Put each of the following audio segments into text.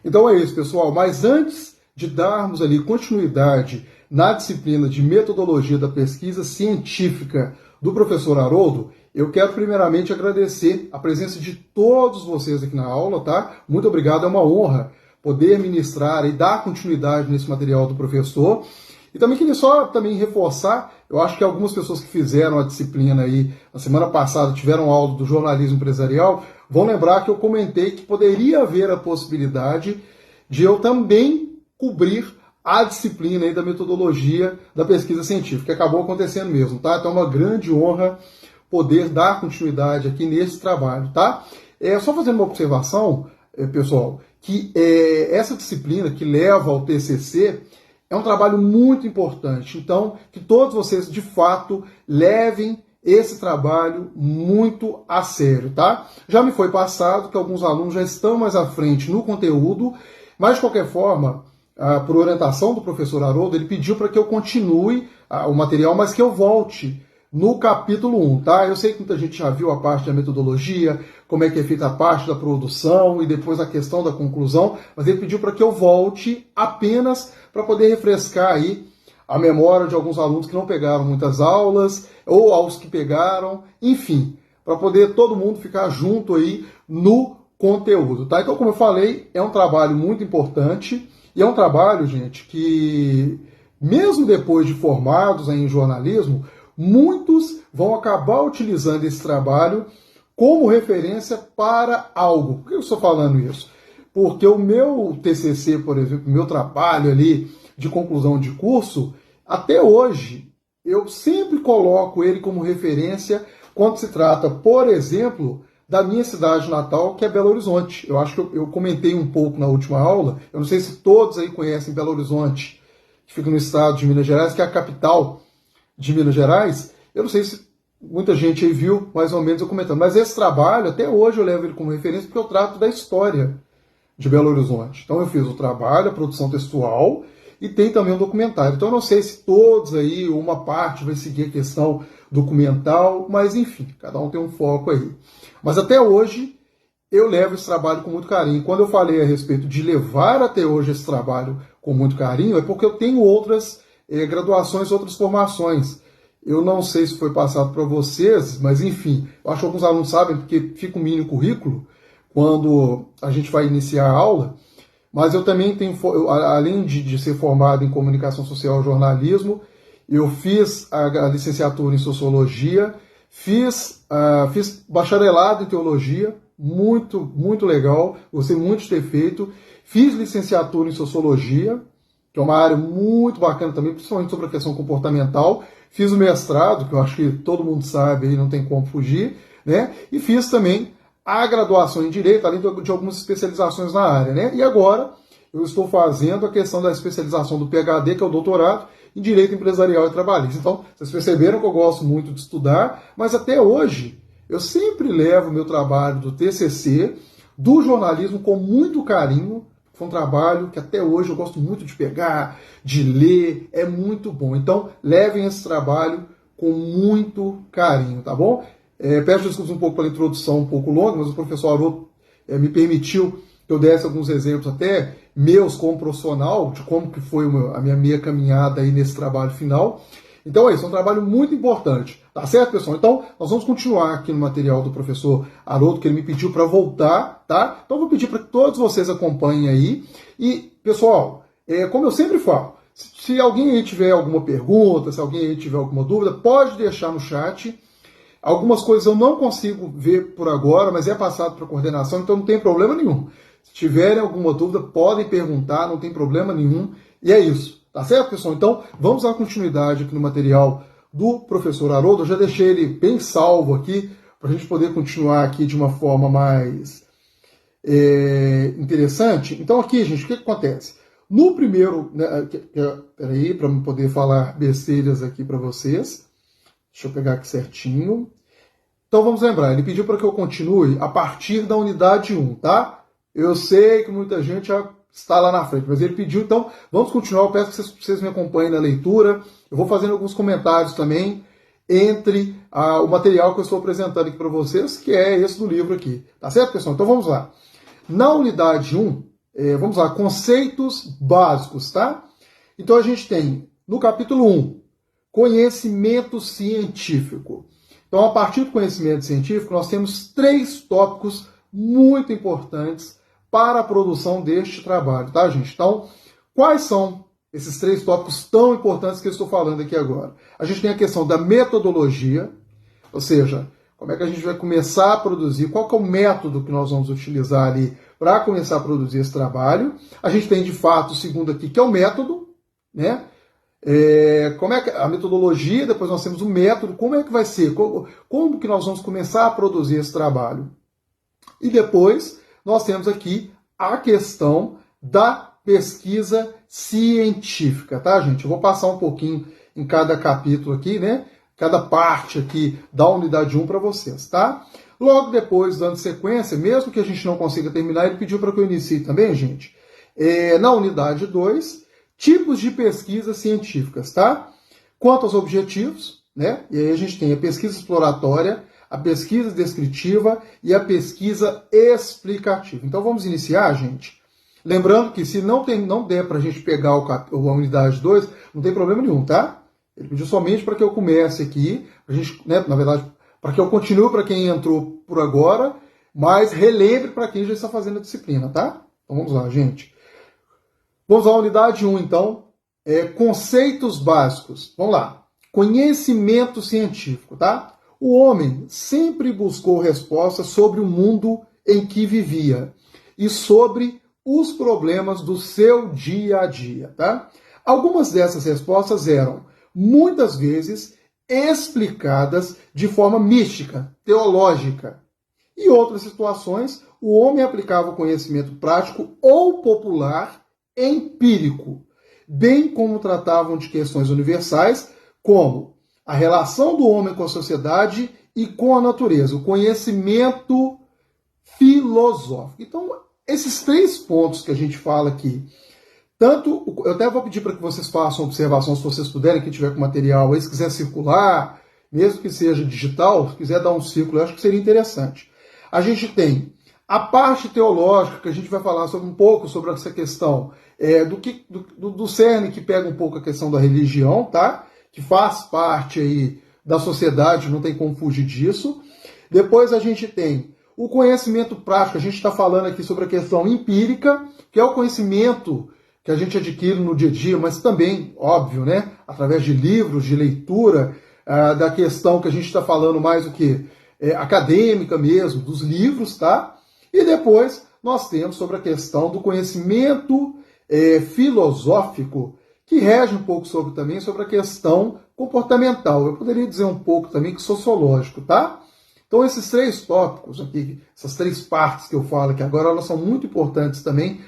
Então é isso, pessoal. Mas antes de darmos ali continuidade na disciplina de metodologia da pesquisa científica do professor Haroldo, eu quero primeiramente agradecer a presença de todos vocês aqui na aula, tá? Muito obrigado, é uma honra poder ministrar e dar continuidade nesse material do professor. E também queria só reforçar, eu acho que algumas pessoas que fizeram a disciplina aí na semana passada, tiveram aula do jornalismo empresarial, vão lembrar que eu comentei que poderia haver a possibilidade de eu também cobrir a disciplina aí da metodologia da pesquisa científica, que acabou acontecendo mesmo, tá? Então é uma grande honra poder dar continuidade aqui nesse trabalho, tá? Só fazendo uma observação, pessoal, que essa disciplina que leva ao TCC é um trabalho muito importante. Então, que todos vocês, de fato, levem esse trabalho muito a sério, tá? Já me foi passado que alguns alunos já estão mais à frente no conteúdo, mas, de qualquer forma, por orientação do professor Haroldo, ele pediu para que eu continue o material, mas que eu volte no capítulo 1, tá? Eu sei que muita gente já viu a parte da metodologia, como é que é feita a parte da produção e depois a questão da conclusão, mas ele pediu para que eu volte apenas para poder refrescar aí a memória de alguns alunos que não pegaram muitas aulas, ou aos que pegaram, enfim, para poder todo mundo ficar junto aí no conteúdo, tá? Então, como eu falei, é um trabalho muito importante e é um trabalho, gente, que mesmo depois de formados aí em jornalismo, muitos vão acabar utilizando esse trabalho como referência para algo. Por que eu estou falando isso? Porque o meu TCC, por exemplo, o meu trabalho ali de conclusão de curso, até hoje, eu sempre coloco ele como referência quando se trata, por exemplo, da minha cidade natal, que é Belo Horizonte. Eu acho que eu comentei um pouco na última aula, eu não sei se todos aí conhecem Belo Horizonte, que fica no estado de Minas Gerais, que é a capital de Minas Gerais. Eu não sei se muita gente aí viu mais ou menos eu comentando, mas esse trabalho, até hoje eu levo ele como referência porque eu trato da história de Belo Horizonte. Então eu fiz o trabalho, a produção textual e tem também um documentário. Então eu não sei se todos aí, uma parte vai seguir a questão documental, mas enfim, cada um tem um foco aí. Mas até hoje eu levo esse trabalho com muito carinho. Quando eu falei a respeito de levar até hoje esse trabalho com muito carinho, é porque eu tenho outras graduações, outras formações. Eu não sei se foi passado para vocês, mas enfim, eu acho que alguns alunos sabem, porque fica um mini currículo quando a gente vai iniciar a aula, mas eu também tenho, além de ser formado em comunicação social e jornalismo, eu fiz a licenciatura em sociologia, fiz bacharelado em teologia, muito, muito legal, gostei muito de ter feito, fiz licenciatura em sociologia, que é uma área muito bacana também, principalmente sobre a questão comportamental. Fiz o mestrado, que eu acho que todo mundo sabe, aí não tem como fugir, né? E fiz também a graduação em Direito, além de algumas especializações na área, né? E agora eu estou fazendo a questão da especialização do PhD, que é o doutorado, em Direito Empresarial e Trabalhista. Então, vocês perceberam que eu gosto muito de estudar, mas até hoje eu sempre levo o meu trabalho do TCC, do jornalismo, com muito carinho. Foi um trabalho que até hoje eu gosto muito de pegar, de ler, é muito bom. Então, levem esse trabalho com muito carinho, tá bom? Peço desculpas um pouco pela introdução um pouco longa, mas o professor Haroldo me permitiu que eu desse alguns exemplos até meus como profissional, de como que foi a minha caminhada aí nesse trabalho final. Então é isso, é um trabalho muito importante, tá certo, pessoal? Então, nós vamos continuar aqui no material do professor Haroldo, que ele me pediu para voltar, tá? Então, eu vou pedir para que todos vocês acompanhem aí. E, pessoal, como eu sempre falo, se alguém aí tiver alguma pergunta, se alguém aí tiver alguma dúvida, pode deixar no chat. Algumas coisas eu não consigo ver por agora, mas é passado para a coordenação, então não tem problema nenhum. Se tiverem alguma dúvida, podem perguntar, não tem problema nenhum. E é isso. Tá certo, pessoal? Então, vamos dar continuidade aqui no material do professor Haroldo. Eu já deixei ele bem salvo aqui, para a gente poder continuar aqui de uma forma mais interessante. Então, aqui, gente, o que acontece? No primeiro... Peraí, para eu poder falar besteiras aqui para vocês. Deixa eu pegar aqui certinho. Então, vamos lembrar. Ele pediu para que eu continue a partir da unidade 1, tá? Eu sei que muita gente já está lá na frente, mas ele pediu, então vamos continuar. Eu peço que vocês me acompanhem na leitura. Eu vou fazendo alguns comentários também entre o material que eu estou apresentando aqui para vocês, que é esse do livro aqui. Tá certo, pessoal? Então vamos lá. Na unidade 1, vamos lá, conceitos básicos, tá? Então a gente tem, no capítulo 1, conhecimento científico. Então, a partir do conhecimento científico, nós temos 3 tópicos muito importantes para a produção deste trabalho, tá, gente? Então, quais são esses 3 tópicos tão importantes que eu estou falando aqui agora? A gente tem a questão da metodologia, ou seja, como é que a gente vai começar a produzir, qual que é o método que nós vamos utilizar ali para começar a produzir esse trabalho. A gente tem, de fato, o segundo aqui, que é o método, né? Como é que a metodologia, depois nós temos o método, como é que vai ser, como que nós vamos começar a produzir esse trabalho. E depois nós temos aqui a questão da pesquisa científica, tá, gente? Eu vou passar um pouquinho em cada capítulo aqui, né? Cada parte aqui da unidade 1 para vocês, tá? Logo depois, dando sequência, mesmo que a gente não consiga terminar, ele pediu para que eu inicie também, gente, na unidade 2, tipos de pesquisas científicas, tá? Quanto aos objetivos, né? E aí a gente tem a pesquisa exploratória, a pesquisa descritiva e a pesquisa explicativa. Então vamos iniciar, gente. Lembrando que se não der para a gente pegar a unidade 2, não tem problema nenhum, tá? Ele pediu somente para que eu comece aqui, a gente, né, na verdade, para que eu continue para quem entrou por agora, mas relembre para quem já está fazendo a disciplina, tá? Então vamos lá, gente. Vamos à unidade 1, então. Conceitos básicos. Vamos lá. Conhecimento científico, tá? O homem sempre buscou respostas sobre o mundo em que vivia e sobre os problemas do seu dia a dia, tá? Algumas dessas respostas eram, muitas vezes, explicadas de forma mística, teológica. Em outras situações, o homem aplicava o conhecimento prático ou popular empírico, bem como tratavam de questões universais, como a relação do homem com a sociedade e com a natureza, o conhecimento filosófico. Então, esses 3 pontos que a gente fala aqui, tanto, eu até vou pedir para que vocês façam observação, se vocês puderem, quem tiver com material aí, se quiser circular, mesmo que seja digital, se quiser dar um círculo, eu acho que seria interessante. A gente tem a parte teológica, que a gente vai falar um pouco sobre essa questão do cerne, que pega um pouco a questão da religião, tá? Que faz parte aí da sociedade, não tem como fugir disso. Depois a gente tem o conhecimento prático, a gente está falando aqui sobre a questão empírica, que é o conhecimento que a gente adquire no dia a dia, mas também, óbvio, né? Através de livros, de leitura, da questão que a gente está falando mais o que? Acadêmica mesmo, dos livros, tá? E depois nós temos sobre a questão do conhecimento filosófico, que rege um pouco também sobre a questão comportamental. Eu poderia dizer um pouco também que sociológico, tá? Então esses 3 tópicos aqui, essas 3 partes que eu falo aqui agora, elas são muito importantes também,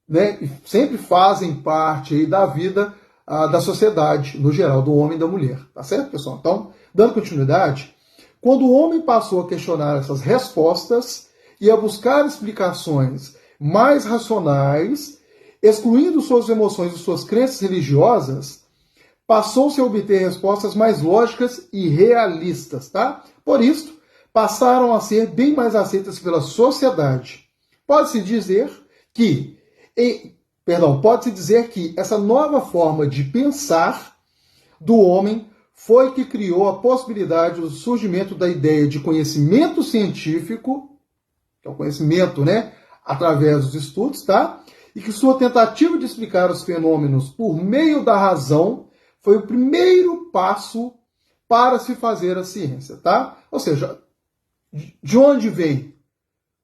né? E sempre fazem parte aí da vida da sociedade, no geral, do homem e da mulher. Tá certo, pessoal? Então, dando continuidade, quando o homem passou a questionar essas respostas e a buscar explicações mais racionais, excluindo suas emoções e suas crenças religiosas, passou-se a obter respostas mais lógicas e realistas, tá? Por isso, passaram a ser bem mais aceitas pela sociedade. Pode-se dizer que essa nova forma de pensar do homem foi que criou a possibilidade do surgimento da ideia de conhecimento científico, que é o conhecimento, né, através dos estudos, tá? E que sua tentativa de explicar os fenômenos por meio da razão foi o primeiro passo para se fazer a ciência, tá? Ou seja, de onde vem?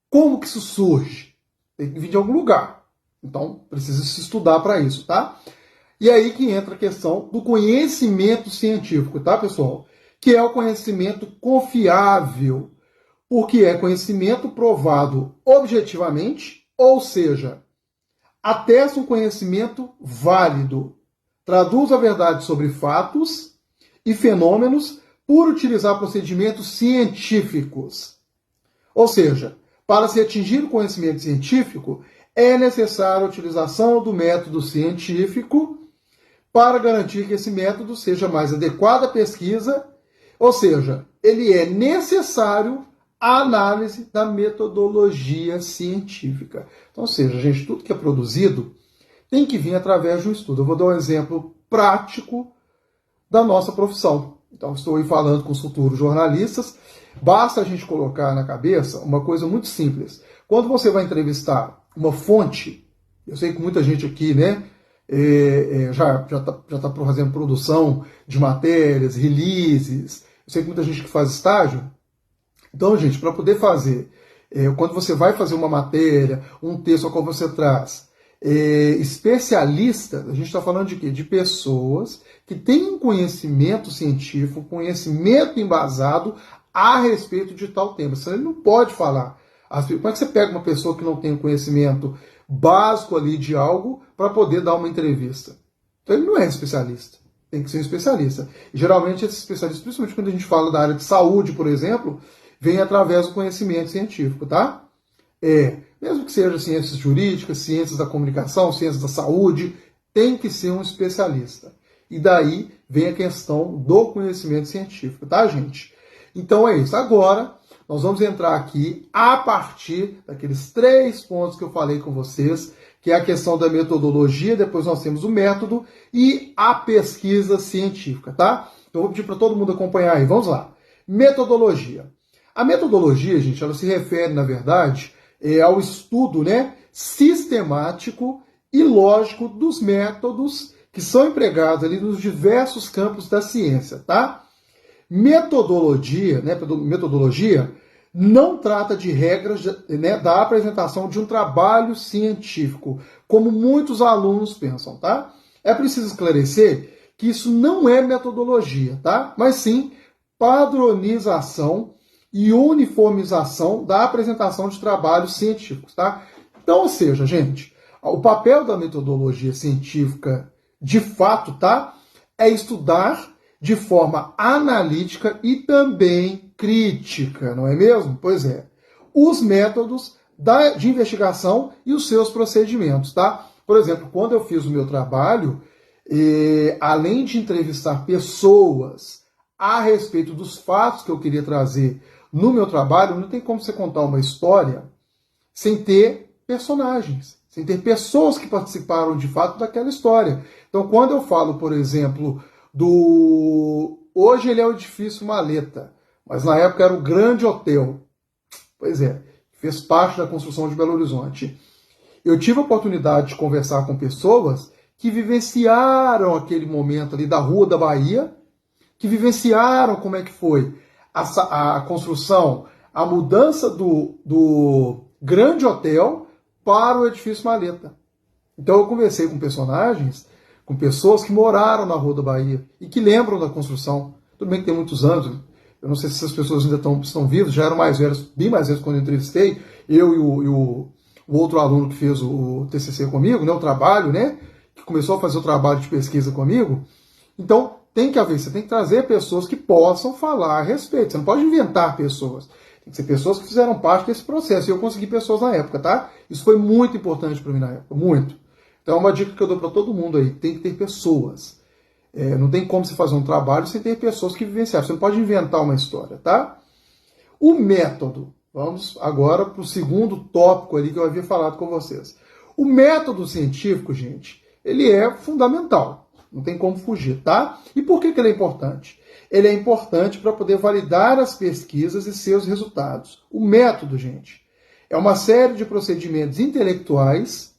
Como que isso surge? Tem que vir de algum lugar. Então, precisa se estudar para isso, tá? E aí que entra a questão do conhecimento científico, tá, pessoal? Que é o conhecimento confiável, porque é conhecimento provado objetivamente, ou seja, atesta um conhecimento válido, traduz a verdade sobre fatos e fenômenos por utilizar procedimentos científicos. Ou seja, para se atingir o conhecimento científico, é necessária a utilização do método científico para garantir que esse método seja mais adequado à pesquisa, ou seja, ele é necessário a análise da metodologia científica. Então, ou seja, gente, tudo que é produzido tem que vir através de um estudo. Eu vou dar um exemplo prático da nossa profissão. Então, estou aí falando com os futuros jornalistas. Basta a gente colocar na cabeça uma coisa muito simples. Quando você vai entrevistar uma fonte, eu sei que muita gente aqui, né, já está fazendo produção de matérias, releases. Eu sei que muita gente que faz estágio. Então, gente, para poder fazer, quando você vai fazer uma matéria, um texto ao qual você traz, especialista, a gente está falando de quê? De pessoas que têm um conhecimento científico, conhecimento embasado a respeito de tal tema. Senão ele não pode falar. Como é que você pega uma pessoa que não tem um conhecimento básico ali de algo para poder dar uma entrevista? Então ele não é especialista. Tem que ser um especialista. E, geralmente esses especialistas, principalmente quando a gente fala da área de saúde, por exemplo, vem através do conhecimento científico, tá? Mesmo que seja ciências jurídicas, ciências da comunicação, ciências da saúde, tem que ser um especialista. E daí vem a questão do conhecimento científico, tá, gente? Então é isso. Agora, nós vamos entrar aqui a partir daqueles 3 pontos que eu falei com vocês, que é a questão da metodologia, depois nós temos o método e a pesquisa científica, tá? Então eu vou pedir para todo mundo acompanhar aí. Vamos lá. Metodologia. A metodologia, gente, ela se refere, na verdade, ao estudo, né, sistemático e lógico dos métodos que são empregados ali nos diversos campos da ciência, tá? Metodologia, né, metodologia não trata de regras, né, da apresentação de um trabalho científico, como muitos alunos pensam, tá? É preciso esclarecer que isso não é metodologia, tá? Mas sim padronização e uniformização da apresentação de trabalhos científicos, tá? Então, ou seja, gente, o papel da metodologia científica, de fato, tá? É estudar de forma analítica e também crítica, não é mesmo? Pois é. Os métodos de investigação e os seus procedimentos, tá? Por exemplo, quando eu fiz o meu trabalho, além de entrevistar pessoas a respeito dos fatos que eu queria trazer no meu trabalho, não tem como você contar uma história sem ter personagens, sem ter pessoas que participaram de fato daquela história. Então, quando eu falo, por exemplo, hoje ele é o edifício Maleta, mas na época era o Grande Hotel. Pois é, fez parte da construção de Belo Horizonte. Eu tive a oportunidade de conversar com pessoas que vivenciaram aquele momento ali da Rua da Bahia, que vivenciaram como é que foi a construção, a mudança do Grande Hotel para o edifício Maleta. Então eu conversei com personagens, com pessoas que moraram na Rua da Bahia e que lembram da construção. Tudo bem que tem muitos anos, eu não sei se essas pessoas ainda estão vivas, já eram mais velhos, bem mais velhos quando eu entrevistei, eu e o outro aluno que fez o TCC comigo, né, o trabalho, né, que começou a fazer o trabalho de pesquisa comigo. Então, tem que haver, você tem que trazer pessoas que possam falar a respeito. Você não pode inventar pessoas. Tem que ser pessoas que fizeram parte desse processo. E eu consegui pessoas na época, tá? Isso foi muito importante para mim na época, muito. Então é uma dica que eu dou para todo mundo aí. Tem que ter pessoas. Não tem como você fazer um trabalho sem ter pessoas que vivenciaram. Você não pode inventar uma história, tá? O método. Vamos agora para o segundo tópico ali que eu havia falado com vocês. O método científico, gente, ele é fundamental. Não tem como fugir, tá? E por que ele é importante? Ele é importante para poder validar as pesquisas e seus resultados. O método, gente, é uma série de procedimentos intelectuais